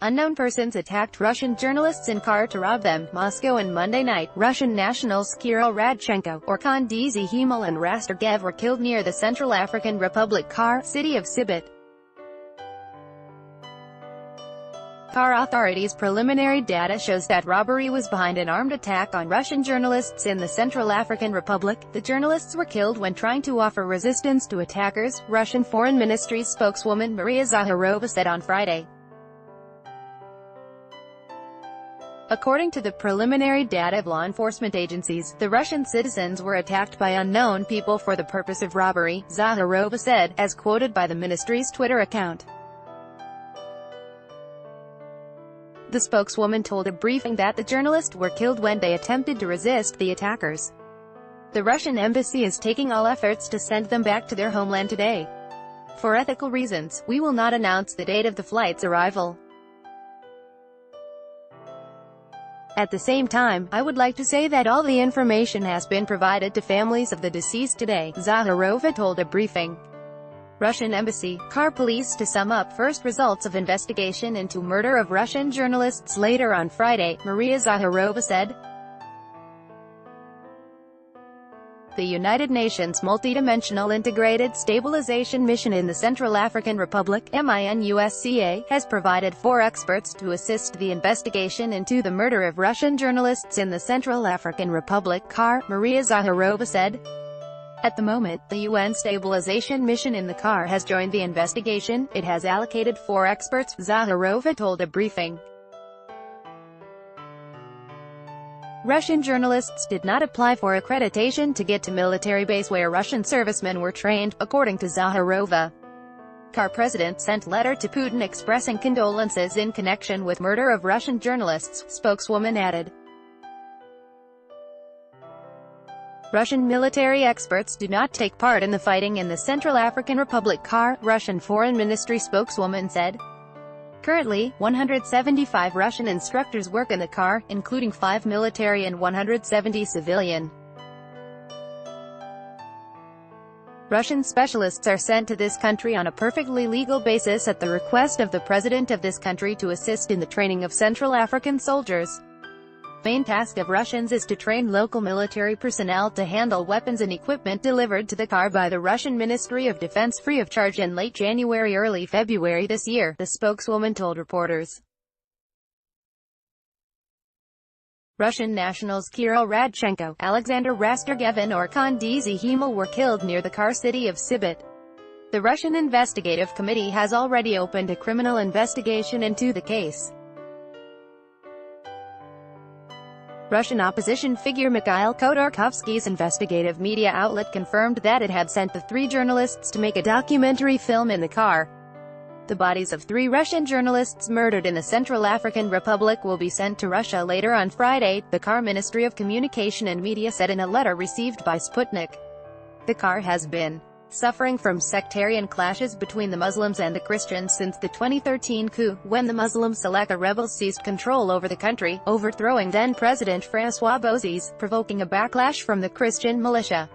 Unknown persons attacked Russian journalists in car to rob them. Moscow and Monday night, Russian nationals Kirill Radchenko, Orkhan Dzhemil and Rastergev were killed near the Central African Republic Kar city of Sibit. Kar authorities' preliminary data shows that robbery was behind an armed attack on Russian journalists in the Central African Republic. The journalists were killed when trying to offer resistance to attackers, Russian Foreign Ministry's spokeswoman Maria Zakharova said on Friday. According to the preliminary data of law enforcement agencies, the Russian citizens were attacked by unknown people for the purpose of robbery, Zakharova said, as quoted by the ministry's Twitter account. The spokeswoman told a briefing that the journalists were killed when they attempted to resist the attackers. The Russian embassy is taking all efforts to send them back to their homeland today. For ethical reasons, we will not announce the date of the flight's arrival. At the same time, I would like to say that all the information has been provided to families of the deceased today, Zakharova told a briefing. Russian Embassy, Kar Police. To sum up first results of investigation into murder of Russian journalists later on Friday, Maria Zakharova said. The United Nations Multidimensional Integrated Stabilization Mission in the Central African Republic, MINUSCA, has provided 4 experts to assist the investigation into the murder of Russian journalists in the Central African Republic, Kar, Maria Zakharova said. At the moment, the UN Stabilization Mission in the Kar has joined the investigation. It has allocated 4 experts, Zakharova told a briefing. Russian journalists did not apply for accreditation to get to military base where Russian servicemen were trained, according to Zakharova. Kar president sent letter to Putin expressing condolences in connection with murder of Russian journalists, spokeswoman added. Russian military experts do not take part in the fighting in the Central African Republic, Kar, Russian Foreign Ministry spokeswoman said. Currently, 175 Russian instructors work in the Kar, including 5 military and 170 civilian. Russian specialists are sent to this country on a perfectly legal basis at the request of the president of this country to assist in the training of Central African soldiers. Main task of Russians is to train local military personnel to handle weapons and equipment delivered to the Kar by the Russian Ministry of Defense free of charge in late January-early February this year, the spokeswoman told reporters. Russian nationals Kirill Radchenko, Alexander Rastergev and Orkhan Dzhemil were killed near the Kar city of Sibit. The Russian Investigative Committee has already opened a criminal investigation into the case. Russian opposition figure Mikhail Khodorkovsky's investigative media outlet confirmed that it had sent the 3 journalists to make a documentary film in the Kar. The bodies of 3 Russian journalists murdered in the Central African Republic will be sent to Russia later on Friday, the Kar Ministry of Communication and Media said in a letter received by Sputnik. The Kar has been suffering from sectarian clashes between the Muslims and the Christians since the 2013 coup, when the Muslim Seleka rebels seized control over the country, overthrowing then-President François Bozize, provoking a backlash from the Christian militia.